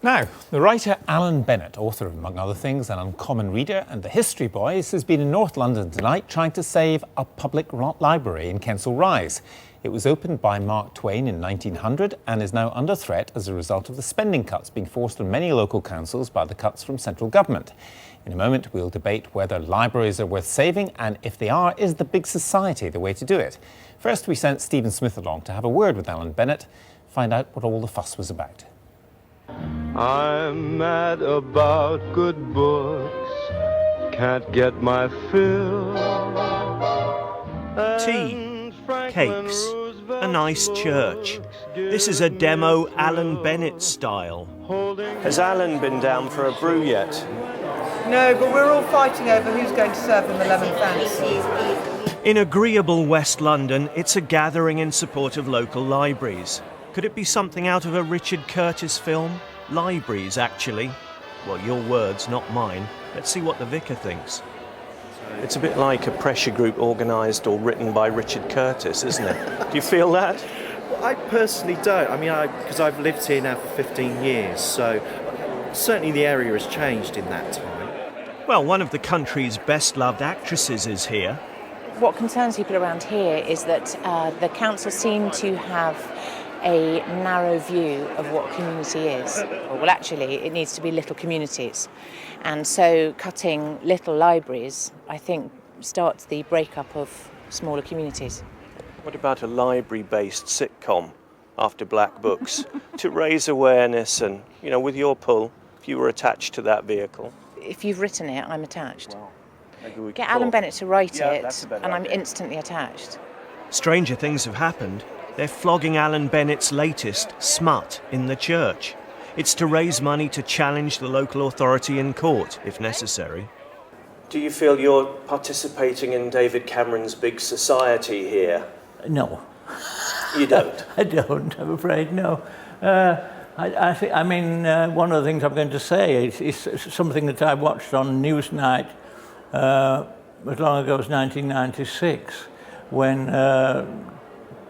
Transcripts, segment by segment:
Now, the writer Alan Bennett, author of, among other things, An Uncommon Reader and The History Boys, has been in North London tonight trying to save a public library in Kensal Rise. It was opened by Mark Twain in 1900 and is now under threat as a result of the spending cuts being forced on many local councils by the cuts from central government. In a moment, we'll debate whether libraries are worth saving, and if they are, is the big society the way to do it? First, we sent Stephen Smith along to have a word with Alan Bennett, find out what all the fuss was about. I'm mad about good books, can't get my fill. Tea, cakes, a nice church. This is a demo Alan Bennett style. Has Alan been down for a brew yet? No, but we're all fighting over who's going to serve him the lemon fancy. In agreeable West London, it's a gathering in support of local libraries. Could it be something out of a Richard Curtis film? Libraries, actually. Well, your words, not mine. Let's see what the vicar thinks. It's a bit like a pressure group organised or written by Richard Curtis, isn't it? Do you feel that? Well, I personally don't. I mean, because I've lived here now for 15 years, so certainly the area has changed in that time. Well, one of the country's best-loved actresses is here. What concerns people around here is that the council seem to have a narrow view of what community is. Well, actually, it needs to be little communities. And so cutting little libraries, I think, starts the breakup of smaller communities. What about a library-based sitcom after Black Books to raise awareness and, you know, with your pull, if you were attached to that vehicle? If you've written it, I'm attached. Well, maybe we Get Alan Bennett to write it, that's a better and I'm idea. instantly attached. Stranger things have happened. They're flogging Alan Bennett's latest, Smut, in the church. It's to raise money to challenge the local authority in court, if necessary. Do you feel you're participating in David Cameron's big society here? No. You don't? I don't, I'm afraid, no. I mean, one of the things I'm going to say is something that I watched on Newsnight as long ago as 1996, when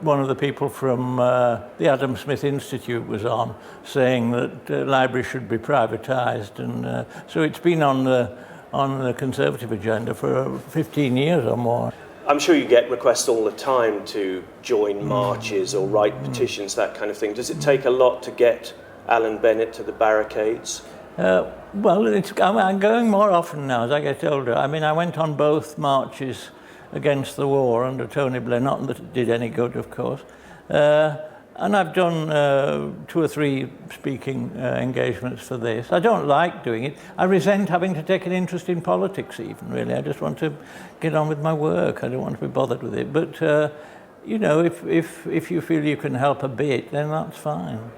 one of the people from the Adam Smith Institute was on, saying that libraries should be privatised, and so it's been on the Conservative agenda for 15 years or more. I'm sure you get requests all the time to join marches or write petitions, that kind of thing. Does it take a lot to get Alan Bennett to the barricades? Well, I'm going more often now as I get older. I mean, I went on both marches against the war under Tony Blair, not that it did any good, of course. And I've done 2 or 3 speaking engagements for this. I don't like doing it. I resent having to take an interest in politics even, really. I just want to get on with my work. I don't want to be bothered with it. But, you know, if you feel you can help a bit, then that's fine.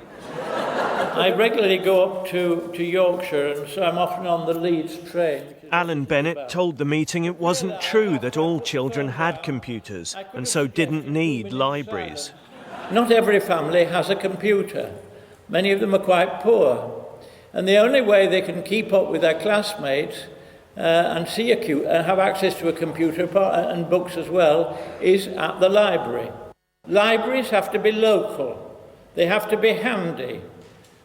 I regularly go up to Yorkshire, and so I'm often on the Leeds train. Alan Bennett told the meeting it wasn't true that all children had computers and so didn't need libraries. Not every family has a computer. Many of them are quite poor. And the only way they can keep up with their classmates and have access to a computer and books as well is at the library. Libraries have to be local. They have to be handy.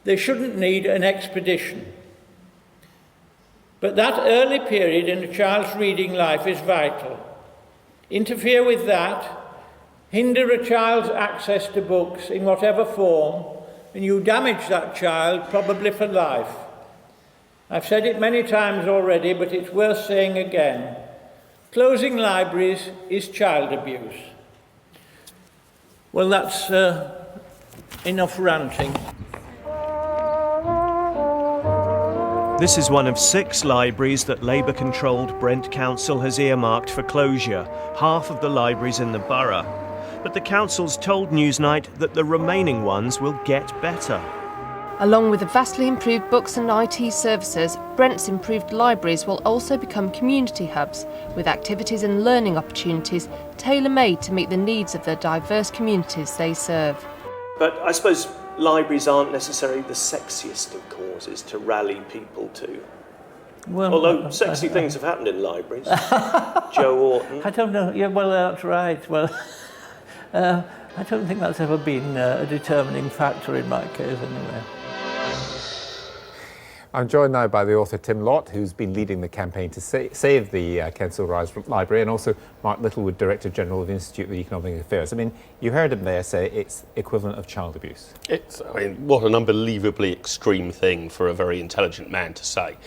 They shouldn't need an expedition. But that early period in a child's reading life is vital. Interfere with that, hinder a child's access to books in whatever form, and you damage that child probably for life. I've said it many times already, but it's worth saying again. Closing libraries is child abuse. Well, that's enough ranting. This is one of 6 libraries that Labour-controlled Brent Council has earmarked for closure, half of the libraries in the borough. But the council's told Newsnight that the remaining ones will get better. Along with the vastly improved books and IT services, Brent's improved libraries will also become community hubs, with activities and learning opportunities tailor-made to meet the needs of the diverse communities they serve. But I suppose libraries aren't necessarily the sexiest of causes to rally people to. Well, although sexy things have happened in libraries. Joe Orton. I don't know. Yeah, well, that's right. Well, I don't think that's ever been a determining factor in my case, anyway. I'm joined now by the author Tim Lott, who's been leading the campaign to save the Kensal Rise Library, and also Mark Littlewood, Director General of the Institute of Economic Affairs. I mean, you heard him there say it's equivalent of child abuse. What an unbelievably extreme thing for a very intelligent man to say.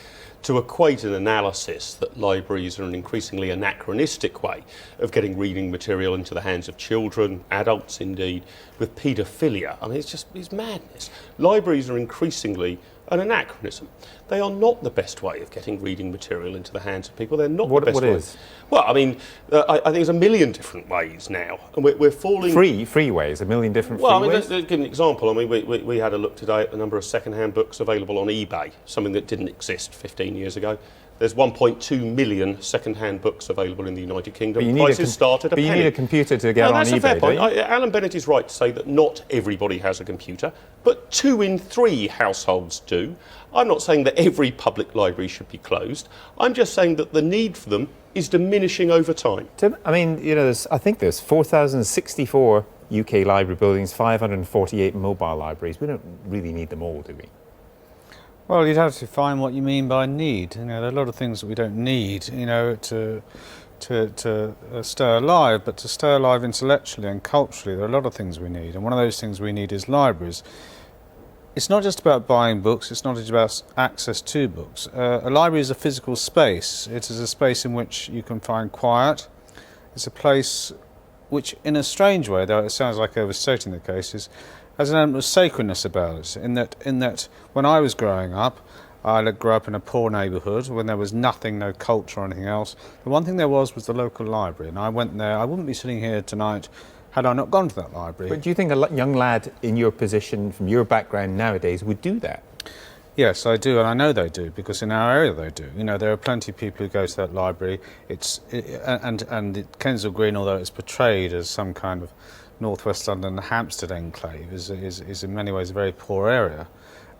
To equate an analysis that libraries are an increasingly anachronistic way of getting reading material into the hands of children, adults indeed, with paedophilia, I mean, it's madness. Libraries are increasingly an anachronism. They are not the best way of getting reading material into the hands of people. They're not the best way. What is? Well, I mean, I think there's a million different ways now, and we're falling... Free ways, a million different free ways? Well, I mean, give an example. I mean, we had a look today at the number of second-hand books available on eBay, something that didn't exist 15 years ago. There's 1.2 million second-hand books available in the United Kingdom. Prices start at a penny. But you need a computer to get on eBay, that's a fair point. Alan Bennett is right to say that not everybody has a computer, but 2 in 3 households do. I'm not saying that every public library should be closed. I'm just saying that the need for them is diminishing over time. Tim, I mean, you know, I think there's 4,064 UK library buildings, 548 mobile libraries. We don't really need them all, do we? Well, you'd have to find what you mean by need. You know, there are a lot of things that we don't need, you know, to stay alive, but to stay alive intellectually and culturally, there are a lot of things we need. And one of those things we need is libraries. It's not just about buying books, it's not just about access to books. A library is a physical space. It is a space in which you can find quiet. It's a place which, in a strange way, though it sounds like overstating the case, has an element of sacredness about it, in that when I was growing up, I grew up in a poor neighbourhood when there was nothing, no culture or anything else. The one thing there was the local library, and I went there. I wouldn't be sitting here tonight had I not gone to that library. But do you think a young lad in your position, from your background nowadays, would do that? Yes, I do, and I know they do, because in our area they do. You know, there are plenty of people who go to that library. And Kensal Green, although it's portrayed as some kind of Northwest London Hampstead enclave, is in many ways a very poor area.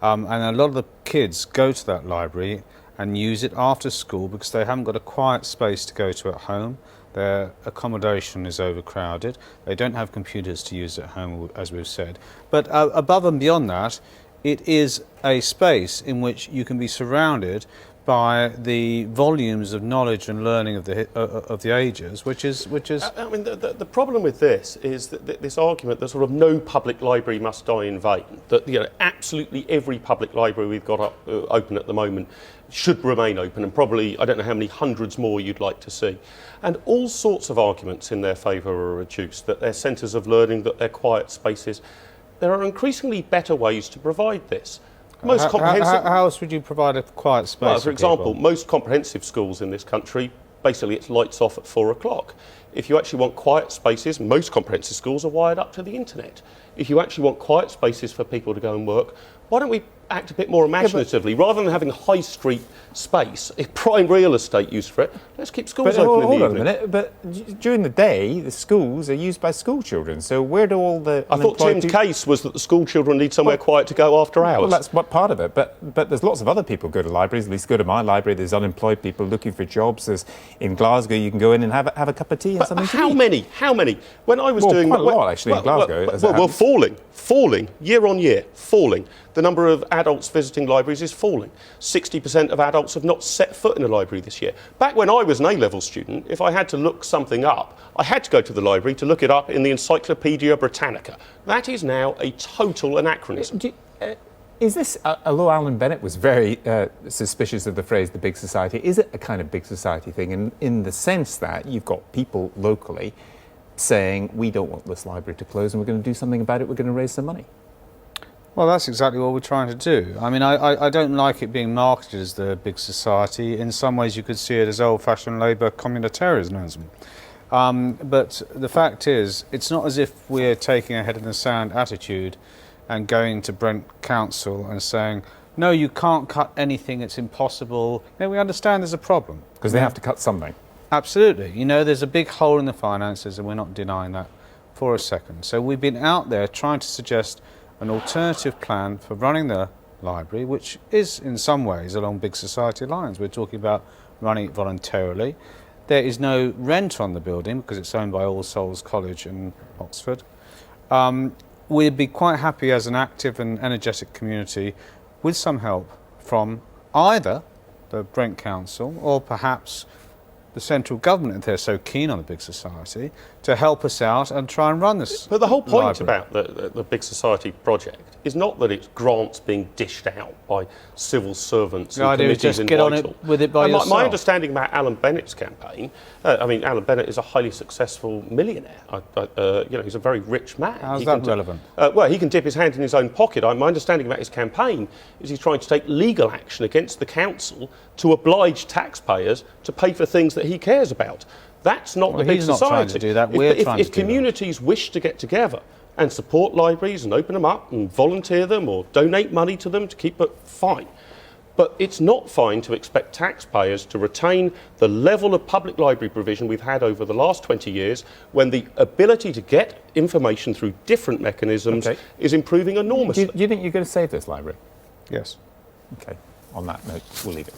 And a lot of the kids go to that library and use it after school because they haven't got a quiet space to go to at home. Their accommodation is overcrowded. They don't have computers to use at home, as we've said. But above and beyond that, it is a space in which you can be surrounded by the volumes of knowledge and learning of the ages, which is. I mean, the problem with this is that this argument that sort of no public library must die in vain. That absolutely every public library we've got open at the moment should remain open, and probably I don't know how many hundreds more you'd like to see. And all sorts of arguments in their favour are reduced. That they're centres of learning, that they're quiet spaces. There are increasingly better ways to provide this. Most comprehensive. How else would you provide a quiet space? Well, for example, most comprehensive schools in this country, basically it's lights off at 4 o'clock. If you actually want quiet spaces, most comprehensive schools are wired up to the internet. If you actually want quiet spaces for people to go and work, why don't we act a bit more imaginatively? Rather than having high street space, prime real estate use for it, let's keep schools open in the evening. Hold on a minute, but during the day, the schools are used by school children, so where do all the... I thought Tim's case was that the school children need somewhere quiet to go after hours. Well, that's what part of it, but there's lots of other people who go to libraries, at least go to my library. There's unemployed people looking for jobs. There's, in Glasgow, you can go in and have a cup of tea and something to eat. How many? When I was doing... quite a lot, actually, in Glasgow. Falling, year on year, falling. The number of adults visiting libraries is falling. 60% of adults have not set foot in a library this year. Back when I was an A-level student, if I had to look something up, I had to go to the library to look it up in the Encyclopaedia Britannica. That is now a total anachronism. Is this, although Alan Bennett was very suspicious of the phrase the big society, is it a kind of big society thing in the sense that you've got people locally saying, we don't want this library to close and we're going to do something about it, we're going to raise some money? Well, that's exactly what we're trying to do. I mean, I don't like it being marketed as the big society. In some ways, you could see it as old-fashioned Labour communitarianism. But the fact is, it's not as if we're taking a head-in-the-sand attitude and going to Brent Council and saying, no, you can't cut anything, it's impossible. You know, we understand there's a problem. Because they have to cut something. Absolutely. You know, there's a big hole in the finances, and we're not denying that for a second. So we've been out there trying to suggest an alternative plan for running the library, which is in some ways along big society lines. We're talking about running it voluntarily. There is no rent on the building because it's owned by All Souls College in Oxford. We'd be quite happy as an active and energetic community with some help from either the Brent Council or perhaps the central government, if they're so keen on a big society, to help us out and try and run this. But the whole point library. about the Big Society project is not that it's grants being dished out by civil servants The and idea is committees just in get on Whitehall. it with it by yourself. My understanding about Alan Bennett's campaign, Alan Bennett is a highly successful millionaire. He's a very rich man. How's that relevant? Well, he can dip his hand in his own pocket. My understanding about his campaign is he's trying to take legal action against the council to oblige taxpayers to pay for things that he cares about. That's not the Big he's not Society. trying to do that. We're trying to do If communities wish to get together and support libraries and open them up and volunteer them or donate money to them to keep it, fine. But it's not fine to expect taxpayers to retain the level of public library provision we've had over the last 20 years when the ability to get information through different mechanisms is improving enormously. Do you think you're going to save this library? Yes. Okay. On that note, we'll leave it.